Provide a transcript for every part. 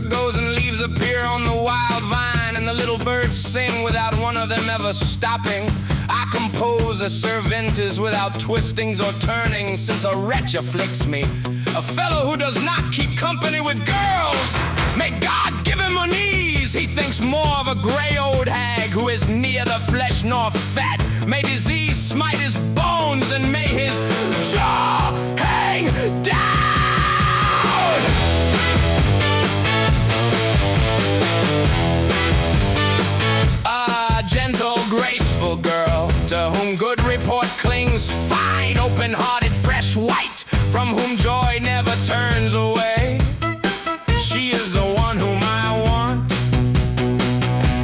goes and leaves appear on the wild vine, and the little birds sing without one of them ever stopping. I compose a Cervantes without twistings or turnings, since a wretch afflicts me, a fellow who does not keep company with girls. May God give him unease. He thinks more of a gray old hag who is near the flesh nor fat. May disease smite his bones, and may his jaw hang down. A gentle, graceful girl, to whom good report clings, fine, open-hearted, fresh white, from whom joy never turns away. She is the one whom I want.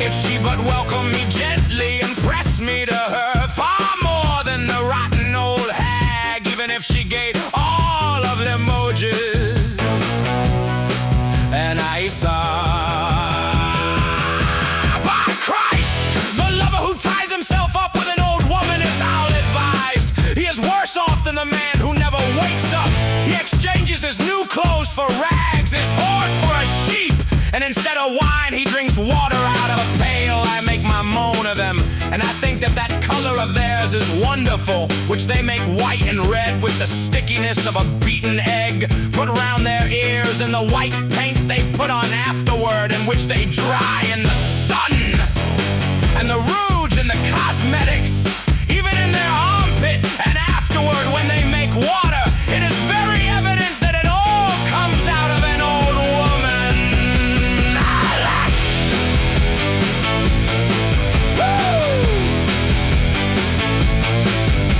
If she but welcome me gently and press me to her, far more than the rotten old hag, even if she gave all of Limoges and Isa. By Christ, the lover who ties himself up with an old woman is ill-advised. He is worse off than the man who never wakes up. He exchanges his new clothes for rags, his horse for a sheep, and instead of wine he drinks water out of a pail. I make my moan of them, and I think that that color of theirs is wonderful, which they make white and red with the stickiness of a beaten egg put around their ears, and the white paint they put on afterward, in which they dry in the sun, and the rouge and the cosmetics, even in their armpit, and afterward when they make water, it is very evident that it all comes out of an old woman.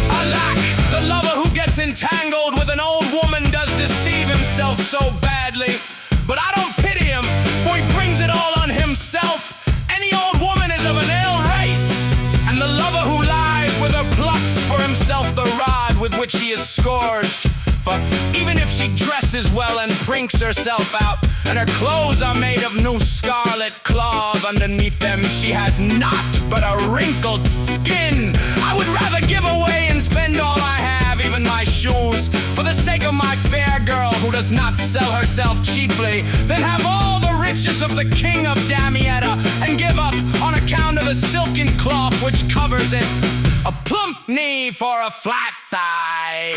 Alack, the lover who gets entangled with an old woman does deceive himself so badly. But I don't pity him, for he brings it all on himself. Any old woman is of an ill race, and the lover who lies with her plucks for himself the rod with which he is scourged. For even if she dresses well and prinks herself out, and her clothes are made of new scarlet cloth, underneath them she has naught but a wrinkled skin. I would rather give away and spend all I have, even my shoes, for the sake of my fair girl who does not sell herself cheaply, than have all the riches of the king of Damietta, and give up on account of the silken cloth which covers it, a plump knee for a flat thigh.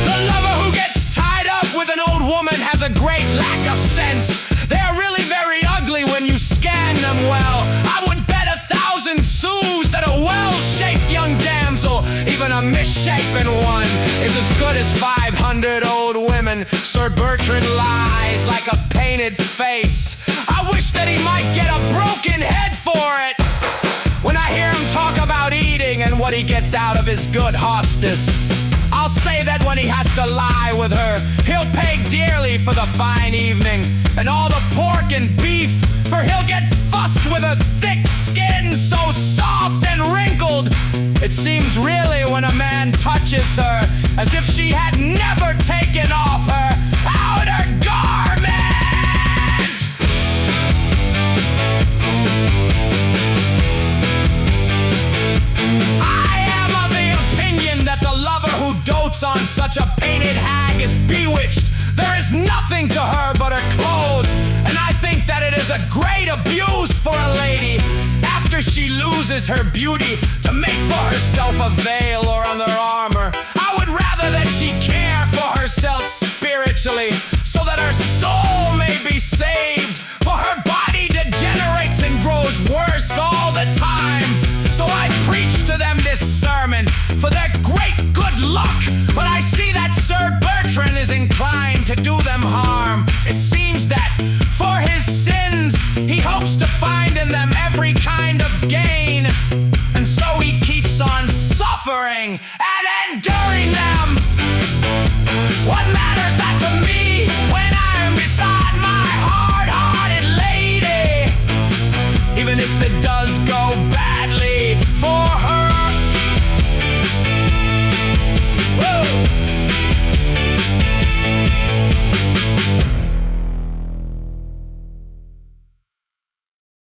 The lover who gets tied up with an old woman has a great lack of sense. They are really very ugly when you scan them well. I would bet 1,000 sous that a well-shaped young damsel, even a misshapen one, is as good as 500 old women. Sir Bertrand lies like a painted face. I wish that he might get a broken head for it. When I hear him talk about eating and what he gets out of his good hostess, I'll say that when he has to lie with her, he'll pay dearly for the fine evening and all the pork and beef, for he'll get fussed with her thick skin so soft and wrinkled. It seems really when a man touches her as if she had never taken off her outer garment. Dotes on such a painted hag is bewitched. There is nothing to her but her clothes, and I think that it is a great abuse for a lady, after she loses her beauty, to make for herself a veil or on their arm